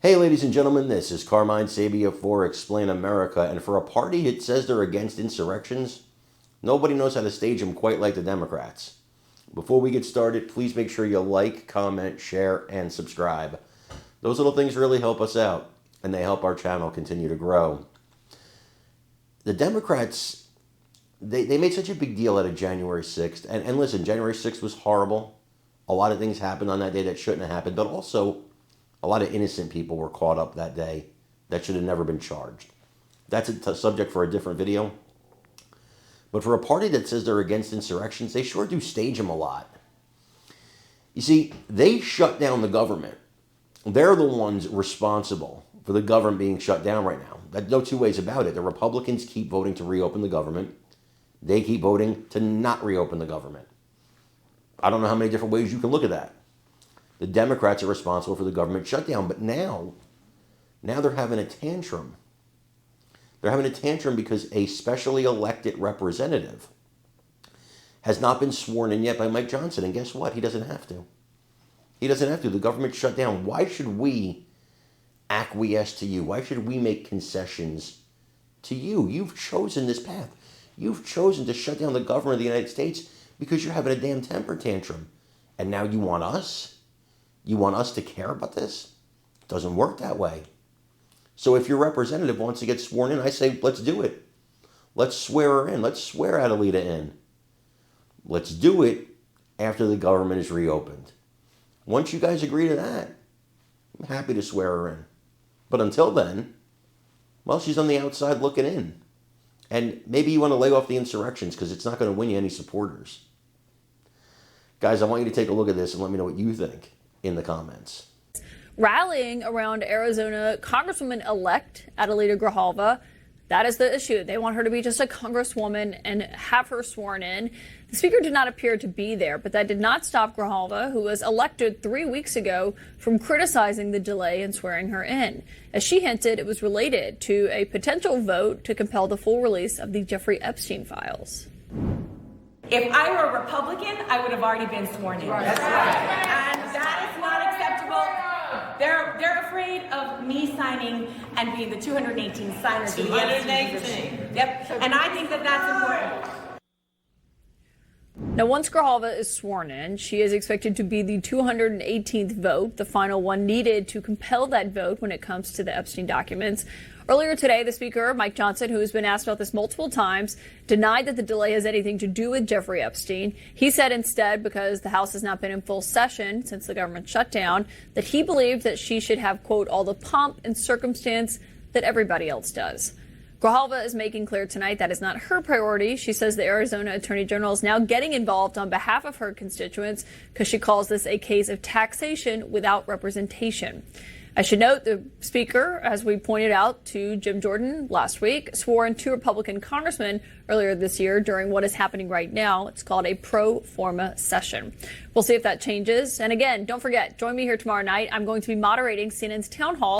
Hey, ladies and gentlemen, this is Carmine Sabia for Explain America, and for a party that says they're against insurrections, nobody knows how to stage them quite like the Democrats. Before we get started, please make sure you like, comment, share, and subscribe. Those little things really help us out, and they help our channel continue to grow. The Democrats, they made such a big deal out of January 6th, and listen, January 6th was horrible. A lot of things happened on that day that shouldn't have happened, but also a lot of innocent people were caught up that day that should have never been charged. That's a subject for a different video. But for a party that says they're against insurrections, they sure do stage them a lot. You see, they shut down the government. They're the ones responsible for the government being shut down right now. There's no two ways about it. The Republicans keep voting to reopen the government. They keep voting to not reopen the government. I don't know how many different ways you can look at that. The Democrats are responsible for the government shutdown, but now they're having a tantrum. They're having a tantrum because a specially elected representative has not been sworn in yet by Mike Johnson, and guess what? He doesn't have to. He doesn't have to. The government shut down. Why should we acquiesce to you? Why should we make concessions to you? You've chosen this path. You've chosen to shut down the government of the United States because you're having a damn temper tantrum. And now you want us? You want us to care about this? It doesn't work that way. So if your representative wants to get sworn in, I say, let's do it. Let's swear her in. Let's swear Adelita in. Let's do it after the government is reopened. Once you guys agree to that, I'm happy to swear her in. But until then, well, she's on the outside looking in. And maybe you want to lay off the insurrections because it's not going to win you any supporters. Guys, I want you to take a look at this and let me know what you think in the comments. Rallying around Arizona Congresswoman-elect Adelita Grijalva. That is the issue. They want her to be just a congresswoman and have her sworn in. The speaker did not appear to be there, but that did not stop Grijalva, who was elected 3 weeks ago, from criticizing the delay in swearing her in. As she hinted, it was related to a potential vote to compel the full release of the Jeffrey Epstein files. If I were a Republican, I would have already been sworn in. That's right. And that is not acceptable. They're afraid of me signing and being the 218 signers. 218. Yep. And I think that that's important. Now, once Grijalva is sworn in, she is expected to be the 218th vote, the final one needed to compel that vote when it comes to the Epstein documents. Earlier today, the Speaker, Mike Johnson, who has been asked about this multiple times, denied that the delay has anything to do with Jeffrey Epstein. He said instead, because the House has not been in full session since the government shutdown, that he believed that she should have, quote, all the pomp and circumstance that everybody else does. Grijalva is making clear tonight that is not her priority. She says the Arizona Attorney General is now getting involved on behalf of her constituents because she calls this a case of taxation without representation. I should note the Speaker, as we pointed out to Jim Jordan last week, swore in 2 Republican congressmen earlier this year during what is happening right now. It's called a pro forma session. We'll see if that changes. And again, don't forget, join me here tomorrow night. I'm going to be moderating CNN's Town Hall.